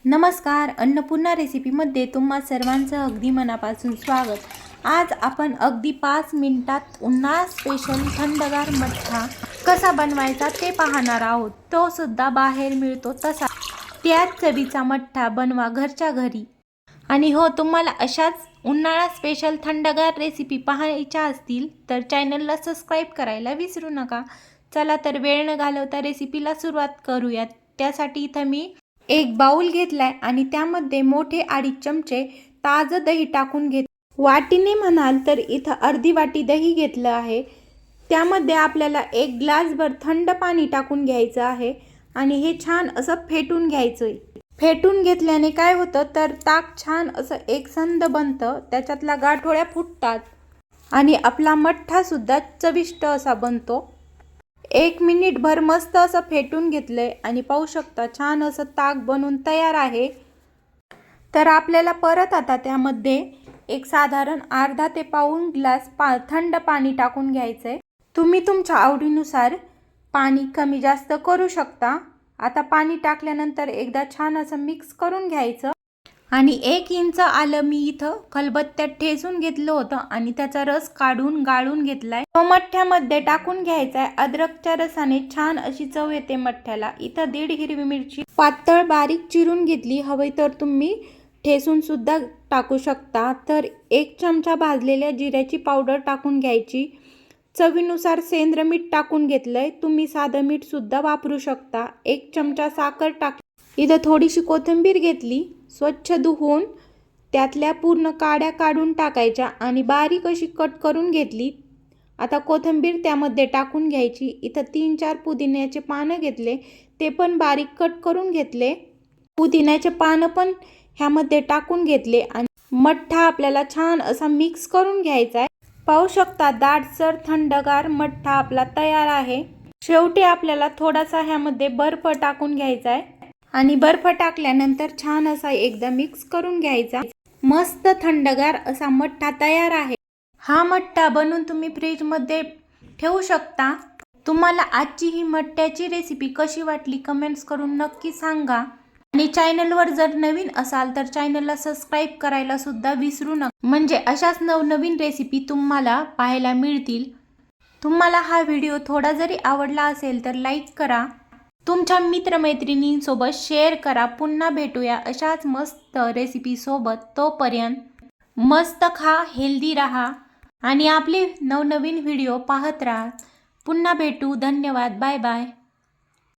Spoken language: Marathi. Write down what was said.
नमस्कार, अन्नपूर्णा रेसिपीमध्ये तुम्हा सर्वांचं अगदी मनापासून स्वागत। आज आपण अगदी 5 मिनिटात उन्हाळा स्पेशल थंडगार मठ्ठा कसा बनवायचा ते पाहणार आहोत। तो सुद्धा बाहेर मिळतो तसा त्याच चवीचा मठ्ठा बनवा घरच्या घरी। आणि हो, तुम्हाला अशाच उन्हाळा स्पेशल थंडगार रेसिपी पाहायच्या असतील तर चॅनलला सबस्क्राईब करायला विसरू नका। चला तर वेळ न घालवता रेसिपीला सुरुवात करूयात। त्यासाठी इथं मी एक बाउल घेतलाय आणि त्यामध्ये मोठे 2.5 चमचे ताजं दही टाकून घेत। वाटीने म्हणाल तर इथं अर्धी वाटी दही घेतलं आहे। त्यामध्ये आपल्याला 1 ग्लासभर थंड पाणी टाकून घ्यायचं आहे आणि हे छान असं फेटून घ्यायचंय। फेटून घेतल्याने काय होतं तर ताक छान असं एकसंध बनतं, त्याच्यातला गाठोड्या फुटतात आणि आपला मठ्ठा सुद्धा चविष्ट असा बनतो। 1 मिनिटभर मस्त असं फेटून घेतलंय आणि पाहू शकता छान असं ताक बनून तयार आहे। तर आपल्याला परत आता त्यामध्ये एक साधारण अर्धा ते पाऊण ग्लास थंड पाणी टाकून घ्यायचंय। तुम्ही तुमच्या आवडीनुसार पाणी कमी जास्त करू शकता। आता पाणी टाकल्यानंतर एकदा छान असं मिक्स करून घ्यायचं आणि 1 इंच आलं मी इथं खलबत्त्यात ठेचून घेतलं होतं आणि त्याचा रस काढून गाळून घेतलाय। तो मठ्ठ्यामध्ये टाकून घ्यायचा आहे। अद्रकच्या रसाने छान अशी चव येते मठ्ठ्याला। इथं 1.5 हिरवी मिरची पातळ बारीक चिरून घेतली, हवी तर तुम्ही ठेचून सुद्धा टाकू शकता। तर 1 चमचा भाजलेल्या जिऱ्याची पावडर टाकून घ्यायची। चवीनुसार सेंद्र मीठ टाकून घेतलंय, तुम्ही साधं मीठ सुद्धा वापरू शकता। 1 चमचा साखर टाक। इथं थोडीशी कोथिंबीर घेतली, स्वच्छ धुवून त्यातल्या पूर्ण काड्या काढून टाकायच्या आणि बारीक अशी कट करून घेतली। आता कोथिंबीर त्यामध्ये टाकून घ्यायची। इथं 3-4 पुदिन्याचे पानं घेतले, ते पण बारीक कट करून घेतले। पुदिन्याचे पानं पण ह्यामध्ये टाकून घेतले आणि मठ्ठा आपल्याला छान असा मिक्स करून घ्यायचा आहे। पाहू शकता दाटसर थंडगार मठ्ठा आपला तयार आहे। शेवटी आपल्याला थोडासा ह्यामध्ये बर्फ टाकून घ्यायचा आहे आणि बर्फ टाकल्यानंतर छान असा एकदा मिक्स करून घ्यायचा। मस्त थंडगार असा मठ्ठा तयार आहे। हा मठ्ठा बनवून तुम्ही फ्रीज मध्ये ठेवू शकता। तुम्हाला आजची ही मठ्ठ्याची रेसिपी कशी वाटली कमेंट्स करून नक्की सांगा आणि चॅनलवर जर नवीन असाल तर चॅनलला सबस्क्राईब करायला सुद्धा विसरू नका, म्हणजे अशाच नवनवीन रेसिपी तुम्हाला पाहायला मिळतील। तुम्हाला हा व्हिडिओ थोडा जरी आवडला असेल तर लाईक करा, तुमच्या मित्रमैत्रिणींसोबत शेअर करा। पुन्हा भेटूया अशाच मस्त रेसिपी सोबत। तोपर्यंत मस्त खा, हेल्दी राहा आणि आपले नवनवीन व्हिडिओ पाहत राहा। पुन्हा भेटू, धन्यवाद, बाय बाय।